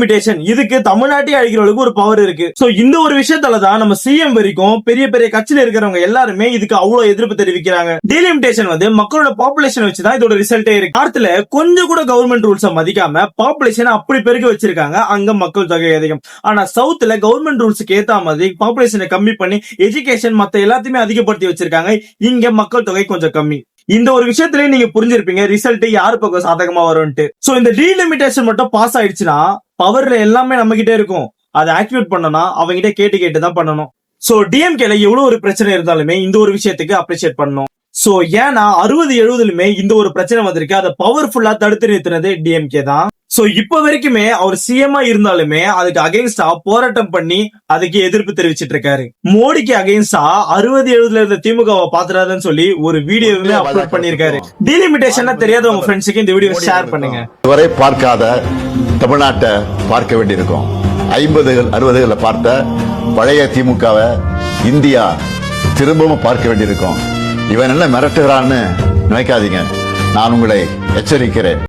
Delimitation இதுக்கு தமிழ்நாட்டை அழிக்கிற அளவுக்கு ஒரு பவர் இருக்கு. சோ இந்த ஒரு விஷயத்தாலதான் நம்ம சிஎம் வரைக்கும் பெரிய பெரிய கட்சியில இருக்கிறவங்க எல்லாருமே இதுக்கு அவ்வளவு எதிர்ப்பு தெரிவிக்கிறாங்க. டீலிமிட்டேஷன் மக்களோட பாப்புலேஷன் வச்சுதான் இதோட ரிசல்ட்டே இருக்கு. நார்த்ல கொஞ்சம் கூட கவர்மெண்ட் ரூல்ஸ மதிக்காம பாப்புலேஷன் அப்படி பெருக்க வச்சிருக்காங்க, அங்க மக்கள் தொகை அதிகம். ஆனா சவுத்ல கவர்மெண்ட் ரூல்ஸ்க்கு ஏத்த மாதிரி பாப்புலேஷனை கம்மி பண்ணி எஜுகேஷன் மத்த எல்லாத்தையுமே அதிகப்படுத்தி வச்சிருக்காங்க, இங்க மக்கள் தொகை கொஞ்சம் கம்மி. இந்த ஒரு விஷயத்திலேயே நீங்க புரிஞ்சிருப்பீங்க ரிசல்ட் யாரு பக்கம் சாதகமா வரும்ட்டு. சோ இந்த டீலிமிட்டேஷன் மட்டும் பாஸ் ஆயிடுச்சுன்னா பவர்ல எல்லாமே நம்ம கிட்டே இருக்கும். அதை ஆக்டிவேட் பண்ணனா அவங்க கிட்ட கேட்டு தான் பண்ணணும். சோ டிஎம்கேல எவ்வளவு ஒரு பிரச்சனை இருந்தாலுமே இந்த ஒரு விஷயத்துக்கு அப்ரிஷியேட் பண்ணணும். சோ ஏன்னா 60-70 இந்த ஒரு பிரச்சனை வந்திருக்கு, அதை பவர்ஃபுல்லா தடுத்து நிறுத்தினது டிஎம்கே தான். சோ இப்ப வரைக்குமே அவர் சிஎம்ஆ இருந்தாலுமே அதுக்கு அகைன்ஸ்டா போராட்டம் பண்ணி அதுக்கு எதிர்ப்பு தெரிவிச்சிட்டு இருக்காரு. மோடிக்கு அகைன்ஸ்டா 60-70 இருந்த திமுகவை பாத்துறாதுன்னு சொல்லி ஒரு வீடியோவுமே அப்லோட் பண்ணிருக்காரு. டீலிமிட்டேஷன் தெரியாத உங்க ஃப்ரெண்ட்ஸுக்கு இந்த வீடியோ ஷேர் பண்ணுங்க. இதுவரை பார்க்காத தமிழ்நாட்டை பார்க்க வேண்டியிருக்கும். 50-60 பார்த்த பழைய திமுகவை இந்தியா திரும்பவும் பார்க்க வேண்டியிருக்கும். இவன் என்ன மிரட்டுகிறான்னு நினைக்காதீங்க, நான் உங்களை எச்சரிக்கிறேன்.